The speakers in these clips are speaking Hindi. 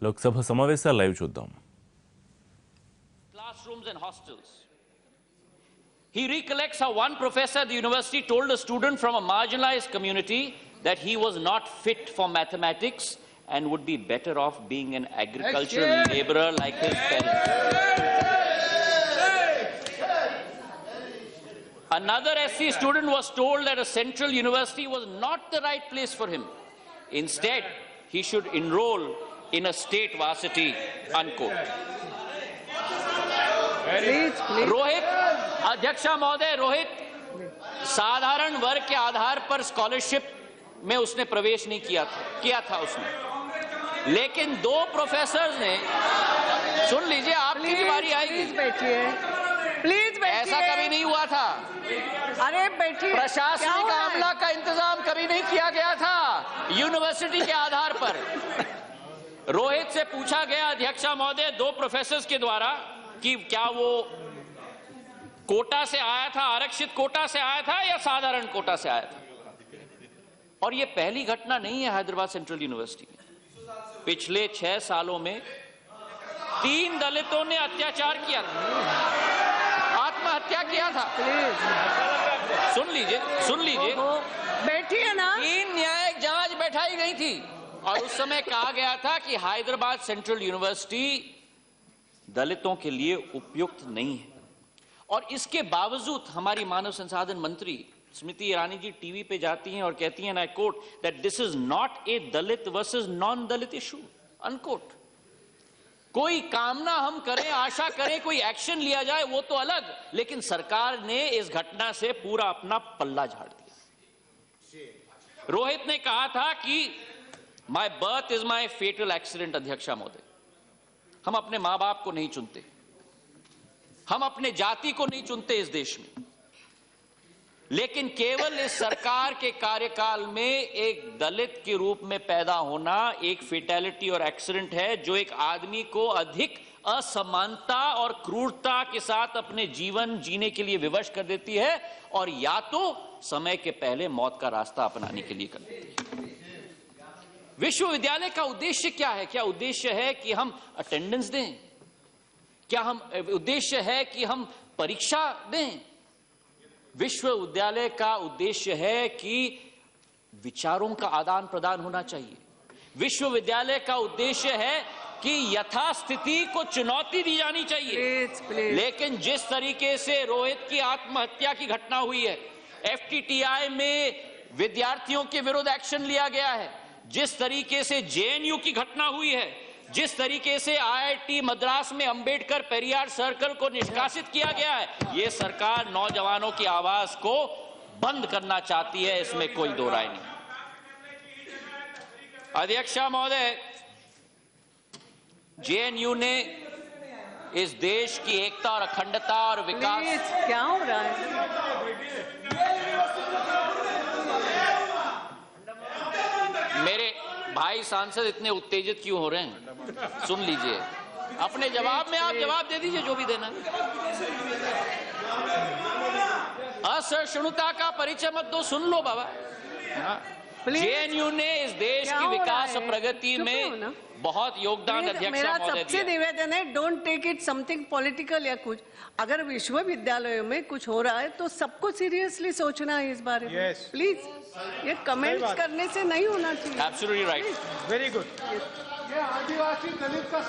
లోక్సభ సమావేశాలు లైవ్ చూద్దాం. Classrooms and hostels. He recollects how one professor at the university told a student from a marginalized community that he was not fit for mathematics and would be better off being an agricultural laborer like his parents. Another SC student was told that a central university was not the right place for him. Instead, he should enroll in a state varsity, unquote. Rohit अध्यक्षा महोदय, रोहित साधारण वर्ग के आधार पर स्कॉलरशिप में उसने प्रवेश नहीं किया था उसने, लेकिन दो प्रोफेसर्स ने, सुन लीजिए आपकी भी बारी आएगी, प्लीज बैठिए, ऐसा कभी नहीं हुआ था। अरे बैठिए, प्रशासनिक आमला का इंतजाम कभी नहीं किया गया था यूनिवर्सिटी के आधार पर। रोहित से पूछा गया अध्यक्षा महोदय दो प्रोफेसर्स के द्वारा कि क्या वो कोटा से आया था, आरक्षित कोटा से आया था या साधारण कोटा से आया था। और ये पहली घटना नहीं है हैदराबाद सेंट्रल यूनिवर्सिटी में। पिछले 6 सालों में 3 दलितों ने अत्याचार किया था, आत्महत्या किया था। सुन लीजिए बैठिए ना। 3 न्यायिक जांच बैठाई गई थी और उस समय कहा गया था कि हैदराबाद सेंट्रल यूनिवर्सिटी दलितों के लिए उपयुक्त नहीं है। और इसके बावजूद हमारी मानव संसाधन मंत्री स्मृति ईरानी जी टीवी पे जाती हैं और कहती हैं, I quote, that this is not a Dalit versus non Dalit issue, unquote. कोई कामना हम करें, आशा करें, कोई एक्शन लिया जाए वो तो अलग, लेकिन सरकार ने इस घटना से पूरा अपना पल्ला झाड़ दिया। रोहित ने कहा था कि my birth is my fatal accident. अध्यक्षा महोदय, हम अपने मां बाप को नहीं चुनते, हम अपने जाति को नहीं चुनते इस देश में, लेकिन केवल इस सरकार के कार्यकाल में एक दलित के रूप में पैदा होना एक फेटेलिटी और एक्सीडेंट है जो एक आदमी को अधिक असमानता और क्रूरता के साथ अपने जीवन जीने के लिए विवश कर देती है और या तो समय के पहले मौत का रास्ता अपनाने के लिए कर देती है। विश्वविद्यालय का उद्देश्य क्या है? क्या उद्देश्य है कि हम अटेंडेंस दें? क्या हम उद्देश्य है कि हम परीक्षा दें? विश्वविद्यालय का उद्देश्य है कि विचारों का आदान प्रदान होना चाहिए। विश्वविद्यालय का उद्देश्य है कि यथास्थिति को चुनौती दी जानी चाहिए। लेकिन जिस तरीके से रोहित की आत्महत्या की घटना हुई है, एफटीटीआई में विद्यार्थियों के विरुद्ध एक्शन लिया गया है, जिस तरीके से जेएनयू की घटना हुई है, जिस तरीके से आईआईटी मद्रास में अंबेडकर पेरियार सर्कल को निष्कासित किया गया है, ये सरकार नौजवानों की आवाज को बंद करना चाहती है, इसमें कोई दो राय नहीं। अध्यक्षा महोदय, जेएनयू ने इस देश की एकता और अखंडता और विकास, क्या हो रहा है? मेरे भाई सांसद इतने उत्तेजित क्यों हो रहे हैं? सुन लीजिए, अपने जवाब में आप जवाब दे दीजिए जो भी देना। असहिष्णुता का परिचय मत दो, सुन लो बाबा। जेएनयू ने इस देश की विकास और प्रगति में बहुत योगदान। अध्यक्षा मेरा महोदय, सबसे निवेदन है, don't take it something political या कुछ। अगर विश्वविद्यालयों में कुछ हो रहा है तो सबको सीरियसली सोचना है इस बारे में। प्लीज, ये कमेंट्स करने से नहीं होना चाहिए। Absolutely right, very good. ये आदिवासी दलित का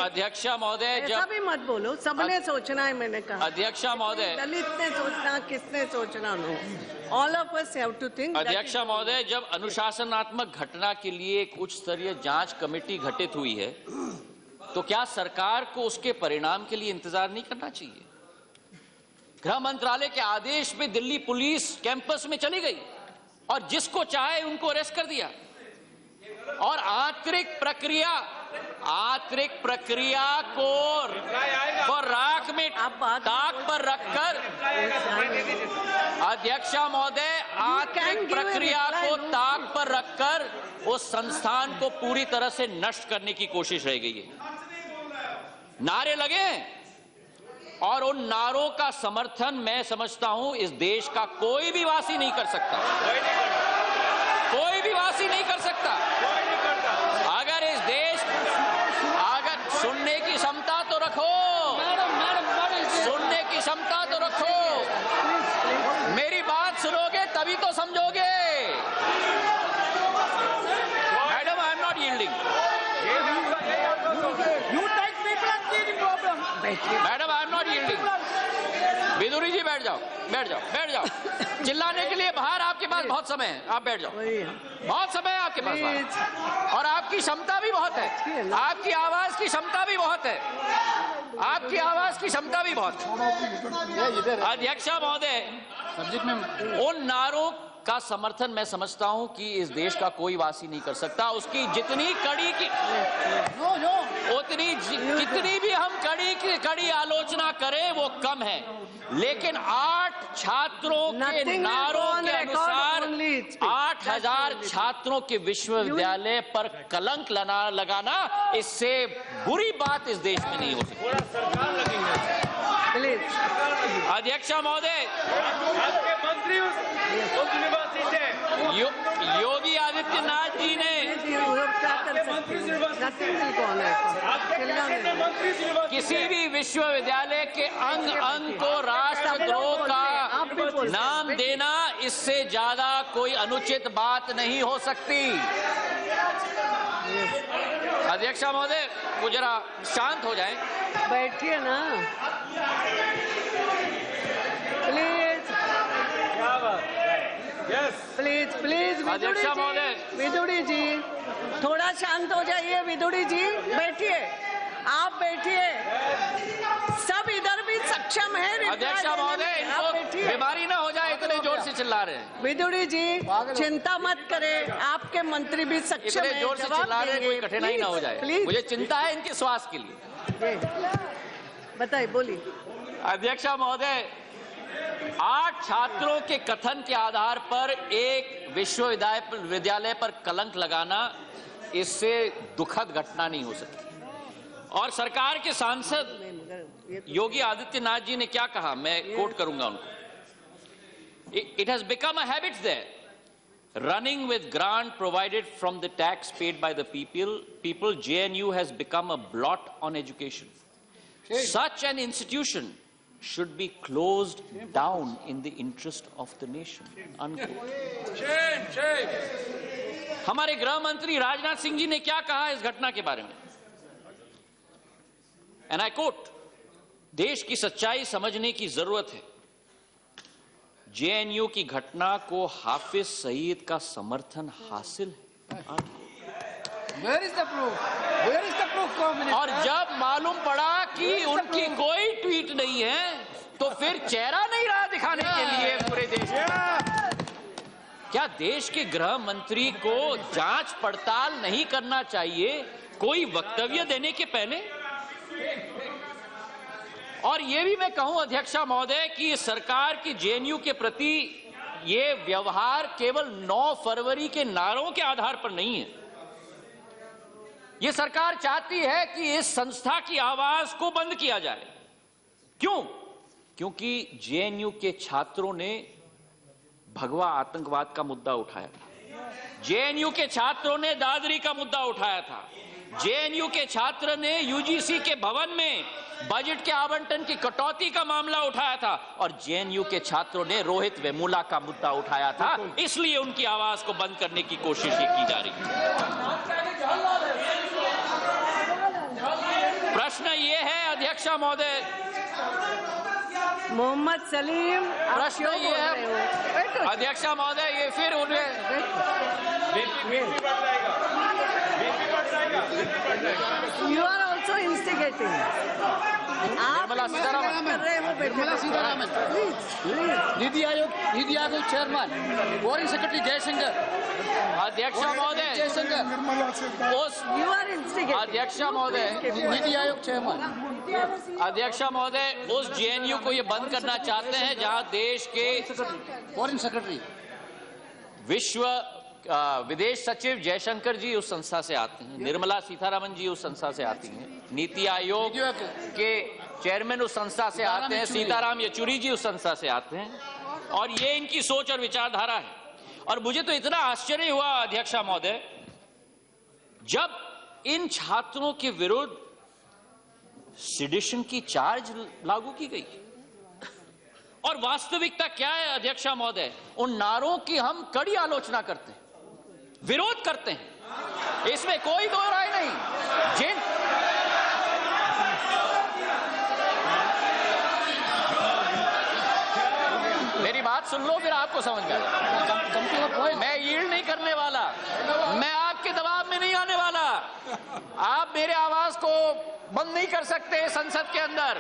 अध्यक्षा महोदय, ऐसा भी मत बोलो, सबने सोचना है। मैंने कहा अध्यक्षा महोदय, दलित ने सोचना, किसने सोचना, no, all of us have to think. अध्यक्षा महोदय, जब अनुशासनात्मक घटना के लिए एक उच्च स्तरीय जांच कमेटी गठित हुई है तो क्या सरकार को उसके परिणाम के लिए इंतजार नहीं करना चाहिए? गृह मंत्रालय के आदेश पे दिल्ली पुलिस कैंपस में चली गई और जिसको चाहे उनको अरेस्ट कर दिया और आंतरिक प्रक्रिया को राख में ताक पर रखकर, अध्यक्षा महोदय, आंतरिक प्रक्रिया को ताक पर रखकर उस संस्थान को पूरी तरह से नष्ट करने की कोशिश रह गई है। नारे लगे और उन नारों का समर्थन मैं समझता हूं इस देश का कोई भी वासी नहीं कर सकता, कोई भी वासी नहीं कर सकता। अगर इस देश You take people and see the problem. Madam I am not yielding. Viduri ji बैठ जाओ, बैठ जाओ, बैठ जाओ। चिल्लाने के लिए बाहर आपके पास बहुत समय है, आप बैठ जाओ। बहुत समय है आपके पास बाहर। और आपकी क्षमता भी बहुत है, आपकी आवाज की क्षमता भी बहुत है, आपकी आवाज की क्षमता भी बहुत है। अध्यक्ष महोदय, उन नारों का समर्थन मैं समझता हूं कि इस देश का कोई वासी नहीं कर सकता। उसकी जितनी कड़ी की उतनी जितनी भी हम कड़ी आलोचना करें वो कम है। लेकिन 8 छात्रों के नारों के अनुसार 8000 छात्रों के विश्वविद्यालय पर कलंक लगाना, इससे बुरी बात इस देश में नहीं हो सकती। अध्यक्ष महोदय, मंत्री उस यूनिवर्सिटी से योगी आदित्यनाथ जी ने किसी भी विश्वविद्यालय के अंग अंग को राष्ट्रद्रोह का नाम देना, इससे ज्यादा कोई अनुचित बात नहीं हो सकती। अध्यक्ष महोदय, वो जरा शांत हो जाएं। बैठिए ना प्लीज, प्लीज प्लीज। अध्यक्ष महोदय, विदुड़ी जी थोड़ा शांत हो जाइए। विदुड़ी जी बैठिए, आप बैठिए। सब इधर भी सक्षम है। अध्यक्ष महोदय, इनको बीमारी ना हो जाए, इतने जोर से चिल्ला रहे हैं। विदुड़ी जी चिंता मत करें, आपके मंत्री भी सक्षम इतने है, जोर से चिल्ला रहे हैं, कोई कठिनाई ना हो जाए। प्लीज। मुझे चिंता है इनके स्वास्थ्य के लिए। बताइए, बोलिए। अध्यक्ष महोदय, 8 छात्रों के कथन के आधार पर एक विश्वविद्यालय पर कलंक लगाना, इससे दुखद घटना नहीं हो सकती। और सरकार के सांसद योगी आदित्यनाथ जी ने क्या कहा, मैं कोट करूंगा उनको। It has become a habit there, running with grant provided from the tax paid by the people, JNU has become a blot on education. Such an institution should be closed down in the interest of the nation. Unquote. हमारे गृह मंत्री राजनाथ सिंह जी ने क्या कहा इस घटना के बारे में? And I quote, देश की सच्चाई समझने की जरूरत है। JNU की घटना को हाफिज सईद का समर्थन हासिल है। Where is the proof? Where is the proof, Communist? और जब मालूम पड़ा कि उनकी कोई ट्वीट नहीं है, तो फिर चेहरा नहीं रहा दिखाने के लिए पूरे देश में। क्या देश के गृह मंत्री को जांच पड़ताल नहीं करना चाहिए कोई वक्तव्य देने के पहले? और ये भी मैं कहूं अध्यक्ष महोदय कि सरकार की JNU के प्रति ये व्यवहार केवल 9 फरवरी के नारों के आधार पर नहीं है। ये सरकार चाहती है कि इस संस्था की आवाज को बंद किया जाए। क्यों? क्योंकि JNU के छात्रों ने भगवा आतंकवाद का मुद्दा उठाया था। JNU के छात्रों ने दादरी का मुद्दा उठाया था। JNU के छात्र ने UGC के भवन में बजट के आवंटन की कटौती का मामला उठाया था। और JNU के छात्रों ने रोहित वेमुला का मुद्दा उठाया था। इसलिए उनकी आवाज को बंद करने की कोशिश की जा रही है। प्रश्न ये है अध्यक्ष महोदय, मोहम्मद सलीम, प्रश्न ये है अध्यक्ष महोदय, ये फिर उन्हें you are also instigating. Nirmala Sitharaman, NITI Aayog chairman, foreign secretary Jaishankar, अध्यक्ष महोदय, यू आर इंस्टिगेटिंग। अध्यक्ष महोदय, नीति आयोग चेयरमैन, अध्यक्ष महोदय, उस JNU को ये बंद करना चाहते हैं जहां देश के फॉरेन सेक्रेटरी, विदेश सचिव जयशंकर जी उस संस्था से आते हैं, निर्मला सीतारामन जी उस संस्था से आती हैं, नीति आयोग के चेयरमैन उस संस्था से आते हैं, सीताराम येचुरी जी उस संस्था से आते हैं। और ये इनकी सोच और विचारधारा है। और मुझे तो इतना आश्चर्य हुआ अध्यक्ष महोदय, जब इन छात्रों के विरुद्ध सिडिशन की चार्ज लागू की गई। और वास्तविकता क्या है अध्यक्ष महोदय? उन नारों की हम कड़ी आलोचना करते हैं, विरोध करते हैं, इसमें कोई दो राय नहीं। सुन लो फिर आपको समझ में आएगा। मैं यील्ड नहीं करने वाला, मैं आपके दबाव में नहीं आने वाला। आप मेरे आवाज को बंद नहीं कर सकते संसद के अंदर।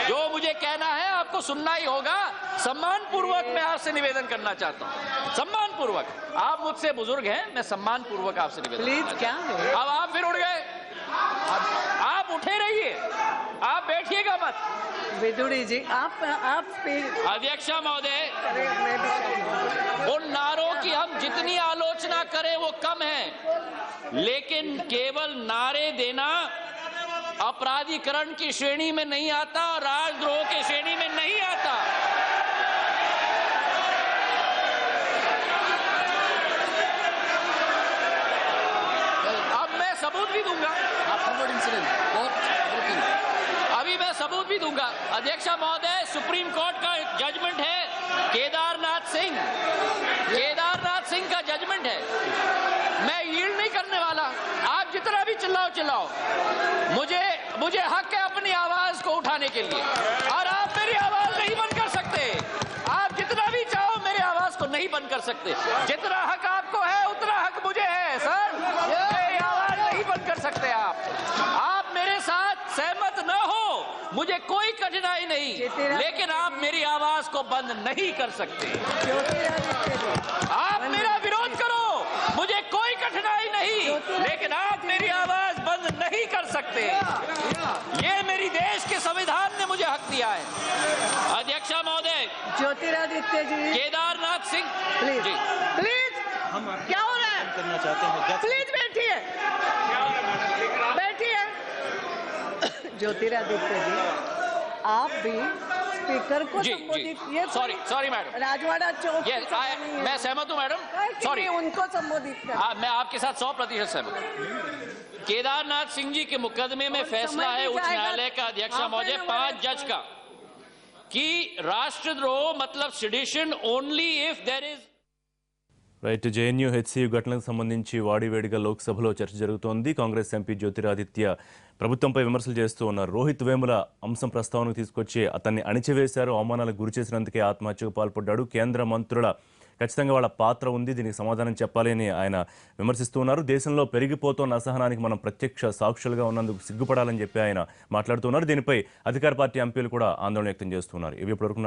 जो मुझे कहना है आपको सुनना ही होगा। सम्मान पूर्वक मैं आपसे निवेदन करना चाहता हूँ, सम्मान पूर्वक। आप मुझसे बुजुर्ग हैं, मैं सम्मान पूर्वक आपसे निवेदन। प्लीज क्या है? अब आप फिर उठ गए, आप उठे रहिए, आप बैठिएगा मत। विदुड़ी जी आप अध्यक्षा महोदय, मैं भी उन नारों की हम जितनी आलोचना करें वो कम है, लेकिन केवल नारे देना अपराधीकरण की श्रेणी में नहीं आता और राजद्रोह की श्रेणी में नहीं आता। अब मैं सबूत भी दूंगा, अभी मैं सबूत भी दूंगा। अध्यक्षा महोदय, सुप्रीम कोर्ट का जजमेंट है, केदारनाथ सिंह का जजमेंट है। मैं यील्ड नहीं करने वाला। आप जितना भी चिल्लाओ, मुझे हक है अपनी आवाज को उठाने के लिए, और आप मेरी आवाज नहीं बंद कर सकते। आप जितना भी चाहो मेरी आवाज को नहीं बंद कर सकते। जितना हक आपको है उतना हक मुझे है सर। मेरी आवाज नहीं बंद कर सकते आप मेरे साथ सहमत न हो, मुझे कोई कठिनाई नहीं, लेकिन आप मेरी आवाज को बंद नहीं कर सकते। आप मेरा विरोध करो, मुझे कोई कठिनाई नहीं, लेकिन आप मेरी आवाज बंद नहीं कर सकते। ये मेरी देश के संविधान ने मुझे हक दिया है। अध्यक्षा महोदय, ज्योतिरादित्य जी, केदारनाथ सिंह प्लीज जी, प्लीज क्या हो रहा है? करना चाहते हैं। प्लीज बैठिए। ज्योतिरादित्य जी, आप भी स्पीकर को जी संबोधित, जी, ये सॉरी मैडम, राजवाड़ा चौक ये मैं सहमत हूँ मैडम, सॉरी। उनको संबोधित कर। मैं आपके साथ 100% सहमत हूँ। केदारनाथ सिंह जी के मुकदमे में फैसला है उच्च न्यायालय का, अध्यक्षा महोदय, 5 जज का, कि राष्ट्रद्रोह मतलब sedition only if there is. Right, JNU HCU ఘటనకు సంబంధించి వాడివేడిగా లోక్సభలో చర్చ జరుగుతోంది. కాంగ్రెస్ ఎంపీ జ్యోతిరాదిత్య ప్రభుత్వంపై విమర్శలు చేస్తూ ఉన్నారు. రోహిత్ వేముల అంశం ప్రస్తావనకు తీసుకొచ్చి అతన్ని అణిచివేశారు, అవమానాలకు గురి చేసినందుకే ఆత్మహత్యకు పాల్పడ్డాడు, కేంద్ర మంత్రుల ఖచ్చితంగా వాళ్ళ పాత్ర ఉంది, దీనికి సమాధానం చెప్పాలి అని ఆయన విమర్శిస్తూ ఉన్నారు. దేశంలో పెరిగిపోతున్న అసహనానికి మనం ప్రత్యక్ష సాక్షులుగా ఉన్నందుకు సిగ్గుపడాలని చెప్పి ఆయన మాట్లాడుతున్నారు. దీనిపై అధికార పార్టీ ఎంపీలు కూడా ఆందోళన వ్యక్తం చేస్తున్నారు. ఇవి ఇప్పటివరకు